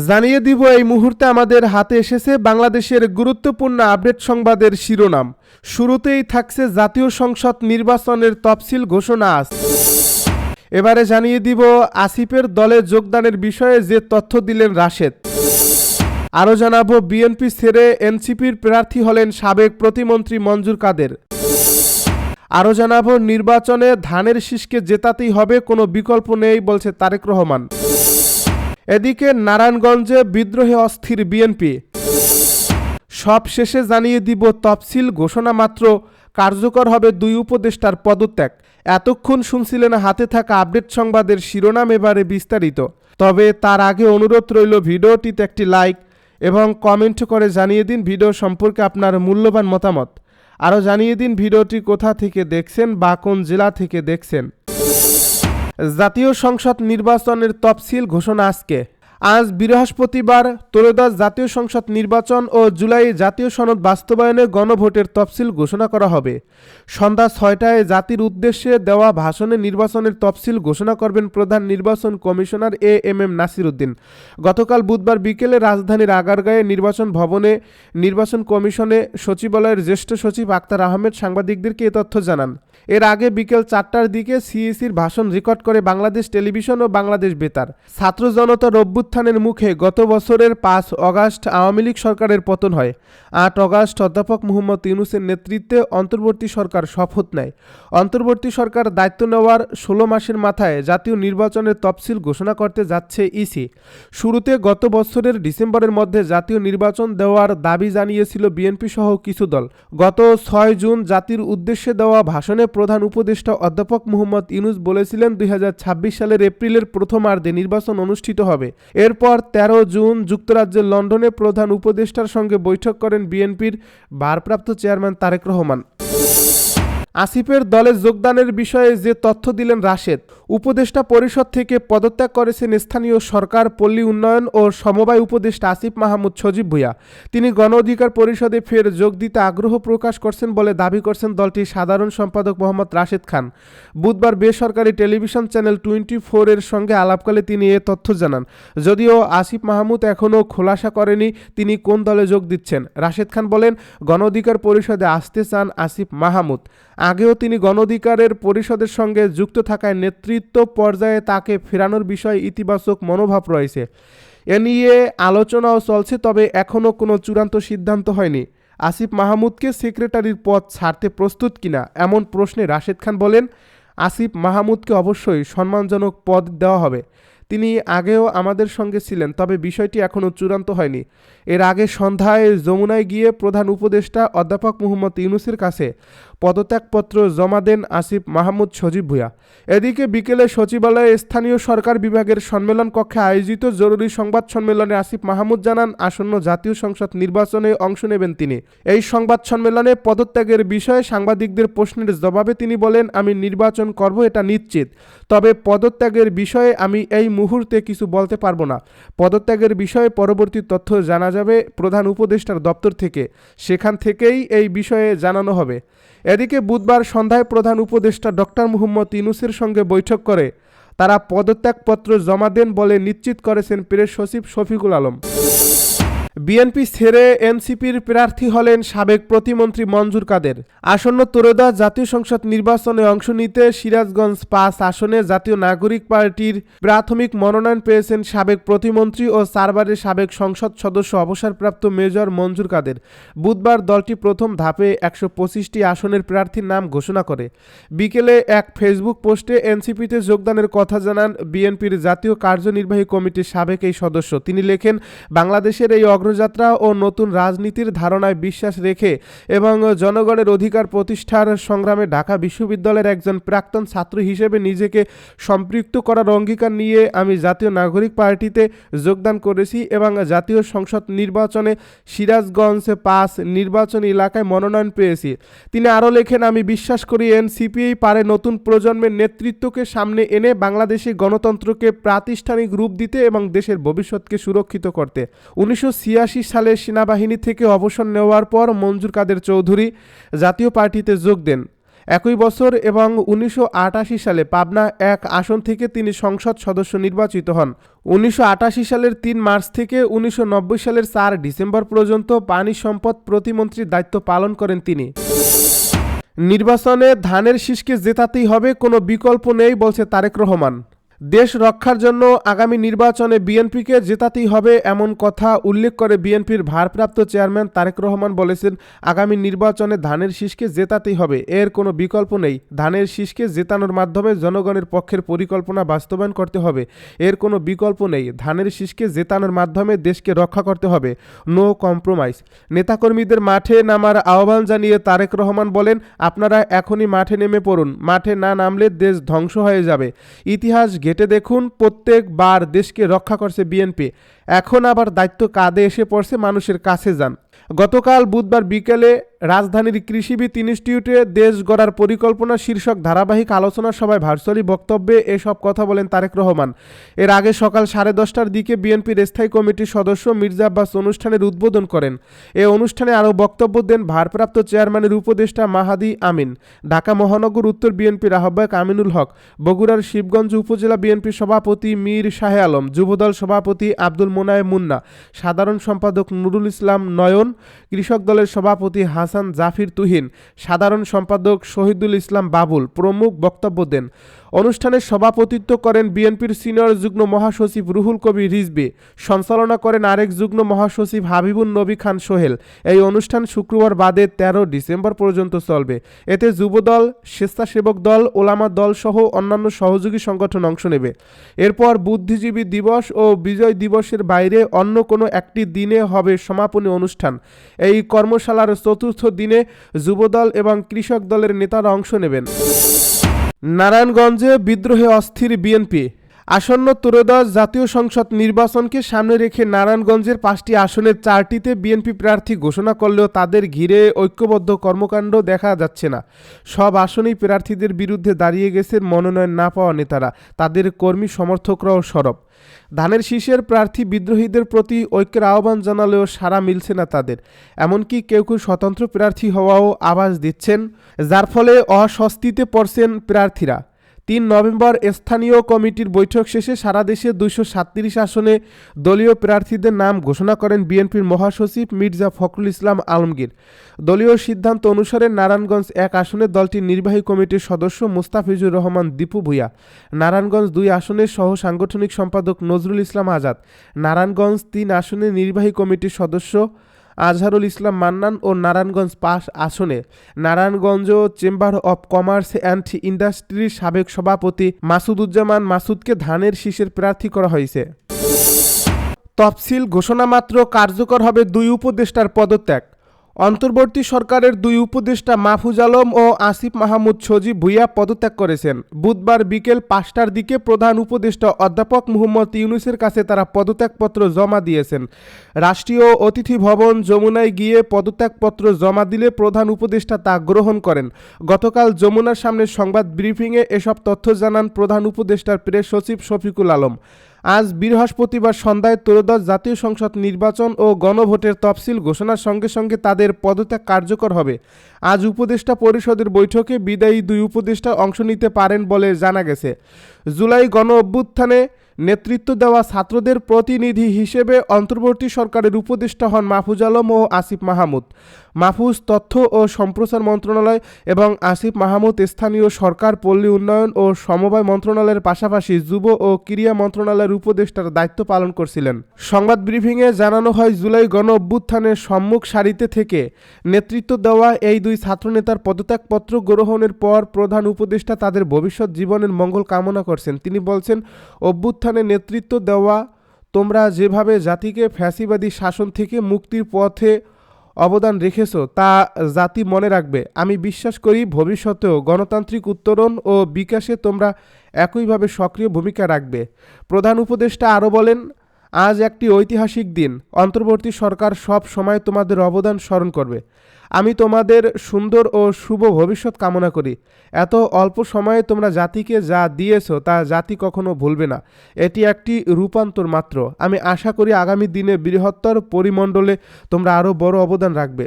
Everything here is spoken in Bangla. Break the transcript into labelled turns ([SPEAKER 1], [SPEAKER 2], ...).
[SPEAKER 1] জানিয়ে দিব এই মুহূর্তে আমাদের হাতে এসেছে বাংলাদেশের গুরুত্বপূর্ণ আপডেট সংবাদের শিরোনাম। শুরুতেই থাকছে জাতীয় সংসদ নির্বাচনের তফসিল ঘোষণা আজ। এবারে জানিয়ে দিব আসিফের দলে যোগদানের বিষয়ে যে তথ্য দিলেন রাশেদ। আরও জানাবো বিএনপি ছেড়ে এনসিপির প্রার্থী হলেন সাবেক প্রতিমন্ত্রী মঞ্জুর কাদের। আরও জানাবো নির্বাচনে ধানের শীষকে জেতাতেই হবে, কোনো বিকল্প নেই বলছে তারেক রহমান। এদিকে নারায়ণগঞ্জে বিদ্রোহে অস্থির বিএনপি। সব শেষে জানিয়ে দিব তফসিল ঘোষণা মাত্র কার্যকর হবে দুই উপদেষ্টার পদত্যাগ। এতক্ষণ শুনছিলেন হাতে থাকা আপডেট সংবাদের শিরোনাম, এবারে বিস্তারিত। তবে তার আগে অনুরোধ রইল ভিডিওটিতে একটি লাইক এবং কমেন্ট করে জানিয়ে দিন ভিডিও সম্পর্কে আপনার মূল্যবান মতামত। আরও জানিয়ে দিন ভিডিওটি কোথা থেকে দেখছেন বা কোন জেলা থেকে দেখছেন। জাতীয় সংসদ নির্বাচনের তফসিল ঘোষণা আজকে। আজ বৃহস্পতিবার ত্রয়োদশ জাতীয় সংসদ নির্বাচন ও জুলাই জাতীয় সনদ বাস্তবায়নে গণভোটের তফসিল ঘোষণা করা হবে। সন্ধ্যা ৬টায় জাতির উদ্দেশ্যে দেওয়া ভাষণে নির্বাচনের তফসিল ঘোষণা করবেন প্রধান নির্বাচন কমিশনার এএমএম নাসির উদ্দিন। গতকাল বুধবার বিকেলে রাজধানীর আগারগাঁয়ে নির্বাচন ভবনে নির্বাচন কমিশনে সচিবালয়ের জ্যেষ্ঠ সচিব আক্তার আহমেদ সাংবাদিকদেরকে এ তথ্য জানান। এর আগে বিকেল ৪টার দিকে সিইসির ভাষণ রেকর্ড করে বাংলাদেশ টেলিভিশন ও বাংলাদেশ বেতার। ছাত্র জনতার অভ্যুত্থানের মুখে গত বছরের ৫ অগাস্ট আওয়ামী লীগ সরকারের পতন হয়। ৮ অগাস্ট অধ্যাপক মোহাম্মদ ইউনূসের নেতৃত্বে অন্তর্বর্তী সরকার শপথ নেয়। অন্তর্বর্তী সরকার দায়িত্ব নেওয়ার ১৬ মাসের মাথায় জাতীয় নির্বাচনের তফসিল ঘোষণা করতে যাচ্ছে ইসি। শুরুতে গত বছরের ডিসেম্বরের মধ্যে জাতীয় নির্বাচন দেওয়ার দাবি জানিয়েছিল বিএনপি সহ কিছু দল। গত ৬ জুন জাতির উদ্দেশ্যে দেওয়া ভাষণে প্রধান উপদেষ্টা অধ্যাপক মোহাম্মদ ইউনূস বলেছিলেন ২০২৬ সালের এপ্রিলের প্রথমার্ধে নির্বাচন অনুষ্ঠিত হবে। এরপর ১৩ জুন যুক্তরাজ্যের লন্ডনে প্রধান উপদেষ্টার সঙ্গে বৈঠক করেন বিএনপির ভারপ্রাপ্ত চেয়ারম্যান তারেক রহমান। আসিফের দলে যোগদানের বিষয়ে যে তথ্য দিলেন রাশেদ। উপদেষ্টা পরিষদ থেকে পদত্যাগ করেছেন স্থানীয় সরকার, পল্লী উন্নয়ন ও সমবায় উপদেষ্টা আসিফ মাহমুদ সজীব ভূঁইয়া। তিনি গণ অধিকার পরিষদে ফের যোগ দিতে আগ্রহ প্রকাশ করছেন বলে দাবি করছেন দলটির সাধারণ সম্পাদক মোহাম্মদ রাশেদ খান। বুধবার বেসরকারি টেলিভিশন চ্যানেল 24 এর সঙ্গে আলাপকালে তিনি এ তথ্য জানান। যদিও আসিফ মাহমুদ এখনও খোলাসা করেনি তিনি কোন দলে যোগ দিচ্ছেন। রাশেদ খান বলেন, গণ অধিকার পরিষদে আসতে চান আসিফ মাহমুদ। আগেও তিনি গণ অধিকারের পরিষদের সঙ্গে যুক্ত থাকায় নেতৃত্ব পর্যায়ে তাকে ফেরানোর বিষয়ে ইতিবাচক মনোভাব রয়েছে। এ নিয়ে আলোচনাও চলছে, তবে এখনও কোনো চূড়ান্ত সিদ্ধান্ত হয়নি। আসিফ মাহমুদকে সেক্রেটারির পদ ছাড়তে প্রস্তুত কিনা এমন প্রশ্নে রাশেদ খান বলেন, আসিফ মাহমুদকে অবশ্যই সম্মানজনক পদ দেওয়া হবে। তিনি আগেও আমাদের সঙ্গে ছিলেন, তবে বিষয়টি এখনও চূড়ান্ত হয়নি। এর আগে সন্ধ্যায় যমুনায় গিয়ে প্রধান উপদেষ্টা অধ্যাপক মোহাম্মদ ইউনূসের কাছে পদত্যাগপত্র জমা দেন আসিফ মাহমুদ সজীব ভূঁইয়া। এদিকে বিকেলে সচিবালয়ে স্থানীয় সরকার বিভাগের সম্মেলন কক্ষে আয়োজিত জরুরি সংবাদ সম্মেলনে আসিফ মাহমুদ জানান আসন্ন জাতীয় সংসদ নির্বাচনে অংশ নেবেন তিনি। এই সংবাদ সম্মেলনে পদত্যাগের বিষয়ে সাংবাদিকদের প্রশ্নের জবাবে তিনি বলেন, আমি নির্বাচন করব এটা নিশ্চিত, তবে পদত্যাগের বিষয়ে আমি এই মুহূর্তে কিছু বলতে পারবো না। পদত্যাগের বিষয়ে পরবর্তী তথ্য জানা যাবে প্রধান উপদেষ্টার দপ্তর থেকে, সেখান থেকেই এই বিষয়ে জানানো হবে। এদিকে বুধবার সন্ধ্যায় প্রধান উপদেষ্টা ডক্টর মোহাম্মদ ইউনূসের সঙ্গে বৈঠক করে তারা পদত্যাগপত্র জমা দেন বলে নিশ্চিত করেছেন প্রেস সচিব শফিকুল আলম। বিএনপি ছেড়ে এনসিপির প্রার্থী হলেন সাবেক প্রতিমন্ত্রী মঞ্জুর কাদের। আসন্ন ত্রয়োদশ জাতীয় সংসদ নির্বাচনে অংশ নিতে সিরাজগঞ্জ ৫ আসনে জাতীয় নাগরিক পার্টির প্রাথমিক মনোনয়ন পেয়েছেন সাবেক প্রতিমন্ত্রী ও ৪ বারের সাবেক সংসদ সদস্য অবসরপ্রাপ্ত মেজর মঞ্জুর কাদের। বুধবার দলটি প্রথম ধাপে ১২৫টি আসনের প্রার্থীর নাম ঘোষণা করে। বিকেলে এক ফেসবুক পোস্টে এনসিপিতে যোগদানের কথা জানান বিএনপির জাতীয় কার্যনির্বাহী কমিটির সাবেক এই সদস্য। তিনি লেখেন, বাংলাদেশের এই অগ্রযাত্রা ও নতুন রাজনীতির ধারণায় বিশ্বাস রেখে এবং জনগণের অধিকার প্রতিষ্ঠার সংগ্রামে ঢাকা বিশ্ববিদ্যালয়ের একজন প্রাক্তন ছাত্র হিসেবে নিজেকে সম্পৃক্ত করার অঙ্গীকার নিয়ে আমি জাতীয় নাগরিক পার্টিতে যোগদান করেছি এবং জাতীয় সংসদ নির্বাচনে সিরাজগঞ্জ ৫ নির্বাচনী এলাকায় মনোনয়ন পেয়েছি। তিনি আরও লেখেন, আমি বিশ্বাস করি এনসিপি পারে নতুন প্রজন্মের নেতৃত্বকে সামনে এনে বাংলাদেশি গণতন্ত্রকে প্রাতিষ্ঠানিক রূপ দিতে এবং দেশের ভবিষ্যৎকে সুরক্ষিত করতে। ১৯৮৬ সালে সেনাবাহিনী থেকে অবসর নেওয়ার পর মঞ্জুর কাদের চৌধুরী জাতীয় পার্টিতে যোগ দেন। একই বছর এবং 1988 সালে পাবনা 1 আসন থেকে তিনি সংসদ সদস্য নির্বাচিত হন। 1988 সালের 3 মার্চ থেকে 1990 সালের 4 ডিসেম্বর পর্যন্ত পানি সম্পদ প্রতিমন্ত্রীর দায়িত্ব পালন করেন তিনি। নির্বাচনে ধানের শীষকে জেতাতেই হবে, কোনো বিকল্প নেই বলছে তারেক রহমান। দেশ রক্ষার জন্য আগামী নির্বাচনে বিএনপিকে জেতাতেই হবে এমন কথা উল্লেখ করে বিএনপির ভারপ্রাপ্ত চেয়ারম্যান তারেক রহমান বলেছেন, আগামী নির্বাচনে ধানের শীষকে জেতাতেই হবে, এর কোনো বিকল্প নেই। ধানের শীষকে জেতানোর মাধ্যমে জনগণের পক্ষের পরিকল্পনা বাস্তবায়ন করতে হবে, এর কোনো বিকল্প নেই। ধানের শীষকে জেতানোর মাধ্যমে দেশকে রক্ষা করতে হবে, নো কম্প্রোমাইজ। নেতাকর্মীদের মাঠে নামার আহ্বান জানিয়ে তারেক রহমান বলেন, আপনারা এখনই মাঠে নেমে পড়ুন, মাঠে না নামলে দেশ ধ্বংস হয়ে যাবে। ইতিহাস ঘেটে দেখুন, প্রত্যেকবার দেশকে রক্ষা করছে বিএনপি, এখন আবার দায়িত্ব কাঁধে এসে পড়ছে, মানুষের কাছে যান। গতকাল বুধবার বিকেলে রাজধানীর কৃষিবিদ ইনস্টিটিউটে দেশ গড়ার পরিকল্পনা শীর্ষক ধারাবাহিক আলোচনা সভায় ভার্চুয়ালি বক্তব্যে এসব কথা বলেন তারেক রহমান। এর আগে সকাল 10:30টার দিকে বিএনপির স্থায়ী কমিটির সদস্য মির্জা আব্বাস অনুষ্ঠানের উদ্বোধন করেন। এ অনুষ্ঠানে আরও বক্তব্য দেন ভারপ্রাপ্ত চেয়ারম্যানের উপদেষ্টা মাহাদি আমিন, ঢাকা মহানগর উত্তর বিএনপির আহ্বায়ক আমিনুল হক, বগুড়ার শিবগঞ্জ উপজেলা বিএনপির সভাপতি মীর শাহে আলম, যুবদল সভাপতি আব্দুল মোনায়েম মুন্না, সাধারণ সম্পাদক নুরুল ইসলাম নয়ন, কৃষক দলের সভাপতি হাসান জাফির তুহিন, সাধারণ সম্পাদক শহীদুল ইসলাম বাবুল প্রমুখ বক্তব্য দেন। অনুষ্ঠানে সভাপতিত্ব করেন বিএনপির সিনিয়র যুগ্ম মহাসচিব রুহুল কবির রিজভী, সঞ্চালনা করেন আরেক যুগ্ম মহাসচিব হাবিবুন নবী খান সোহেল। এই অনুষ্ঠান শুক্রবার বাদে 13 ডিসেম্বর পর্যন্ত চলবে। এতে যুবদল, স্বেচ্ছাসেবক দল, ওলামা দল সহ অন্যান্য সহযোগী সংগঠন অংশ নেবে। এরপর বুদ্ধিজীবী দিবস ও বিজয় দিবসের বাইরে অন্য কোনো একটি দিনে হবে সমাপনী অনুষ্ঠান। এই কর্মশালার চতুর্থ দিনে যুবদল এবং কৃষক দলের নেতারা অংশ নেবেন। নারায়ণগঞ্জে বিদ্রোহে অস্থির বিএনপি। আসন্ন ত্রয়োদশ জাতীয় সংসদ নির্বাচনকে সামনে রেখে নারায়ণগঞ্জের 5টি আসনের 4টিতে বিএনপি প্রার্থী ঘোষণা করলেও তাদের ঘিরে ঐক্যবদ্ধ কর্মকাণ্ড দেখা যাচ্ছে না। সব আসনেই প্রার্থীদের বিরুদ্ধে দাঁড়িয়ে গেছেন মনোনয়ন না পাওয়া নেতারা, তাদের কর্মী সমর্থকরাও সরব। ধানের শীষের প্রার্থী বিদ্রোহীদের প্রতি ঐক্যের আহ্বান জানালেও সাড়া মিলছে না তাদের। এমনকি কেউ কেউ স্বতন্ত্র প্রার্থী হওয়াও আভাস দিচ্ছেন, যার ফলে অস্বস্তিতে পড়ছেন প্রার্থীরা। 3 নভেম্বর স্থানীয় কমিটির বৈঠক শেষে সারা দেশে 237 আসনে দলীয় প্রার্থীদের নাম ঘোষণা করেন বিএনপির মহাসচিব মির্জা ফখরুল ইসলাম আলমগীর। দলীয় সিদ্ধান্ত অনুসারে নারায়ণগঞ্জ 1 আসনে দলটির নির্বাহী কমিটির সদস্য মুস্তাফিজুর রহমান দীপু ভূঁইয়া, নারায়ণগঞ্জ 2 আসনের সহ সাংগঠনিক সম্পাদক নজরুল ইসলাম আজাদ, নারায়ণগঞ্জ 3 আসনের নির্বাহী কমিটির সদস্য আজহারুল ইসলাম মান্নান ও নারায়ণগঞ্জ 5 আসনে Narayanganj chamber of commerce and ইন্ডাস্ট্রির সাবেক সভাপতি মাসুদুজ্জামান মাসুদকে ধানের শীষের প্রার্থী করা হয়েছে। তফসিল ঘোষণা মাত্র কার্যকর হবে 2 উপদেষ্টার পদত্যাগ। অন্তর্বর্তী সরকারের 2 উপদেষ্টা মাহফুজ আলম ও আসিফ মাহমুদ সজীব ভূঁইয়া পদত্যাগ করেছেন। বুধবার বিকেল 5টার দিকে প্রধান উপদেষ্টা অধ্যাপক মুহম্মদ ইউনূসের কাছে তারা পদত্যাগপত্র জমা দিয়েছেন। রাষ্ট্রীয় অতিথি ভবন যমুনায় গিয়ে পদত্যাগপত্র জমা দিলে প্রধান উপদেষ্টা তা গ্রহণ করেন। গতকাল যমুনার সামনে সংবাদ ব্রিফিংয়ে এসব তথ্য জানান প্রধান উপদেষ্টার প্রেস সচিব শফিকুল আলম। আজ বৃহস্পতিবার সন্ধ্যায় ত্রয়োদশ জাতীয় সংসদ নির্বাচন ও গণভোটের তফসিল ঘোষণার সঙ্গে সঙ্গে তাদের পদত্যাগ কার্যকর হবে। আজ উপদেষ্টা পরিষদের বৈঠকে বিদায়ী 2 উপদেষ্টা অংশ নিতে পারেন বলে জানা গেছে। জুলাই গণ অভ্যুত্থানে নেতৃত্ব দেওয়া ছাত্রদের প্রতিনিধি হিসেবে অন্তর্বর্তী সরকারের উপদেষ্টা হন মাহফুজ আলম ও আসিফ মাহমুদ। মাহফুজ তথ্য ও সম্প্রচার মন্ত্রণালয় এবং আসিফ মাহমুদ স্থানীয় সরকার, পল্লী উন্নয়ন ও সমবায় মন্ত্রণালয়ের পাশাপাশি যুব ও ক্রীড়া মন্ত্রণালয়ের উপদেষ্টার দায়িত্ব পালন করছিলেন। সংবাদ ব্রিফিংয়ে জানানো হয়, জুলাই গণ অভ্যুত্থানের সম্মুখ সারিতে থেকে নেতৃত্ব দেওয়া এই 2 ছাত্রনেতার পদত্যাগপত্র গ্রহণের পর প্রধান উপদেষ্টা তাদের ভবিষ্যৎ জীবনের মঙ্গল কামনা করছেন। তিনি বলছেন, অভ্যুত্থানে নেতৃত্ব দেওয়া তোমরা যেভাবে জাতিকে ফ্যাসিবাদী শাসন থেকে মুক্তির পথে অবদান রেখেছ তা জাতি মনে রাখবে। আমি বিশ্বাস করি ভবিষ্যতেও গণতান্ত্রিক উত্তরণ ও বিকাশে তোমরা একইভাবে সক্রিয় ভূমিকা রাখবে। প্রধান উপদেষ্টা আরও বলেন, আজ একটি ঐতিহাসিক দিন। অন্তর্বর্তী সরকার সব সময় তোমাদের অবদান স্মরণ করবে। আমি তোমাদের সুন্দর ও শুভ ভবিষ্যৎ কামনা করি। এত অল্প সময়ে তোমরা জাতিকে যা দিয়েছ তা জাতি কখনো ভুলবে না। এটি একটি রূপান্তর মাত্র। আমি আশা করি আগামী দিনে বৃহত্তর পরিমণ্ডলে তোমরা আরও বড় অবদান রাখবে।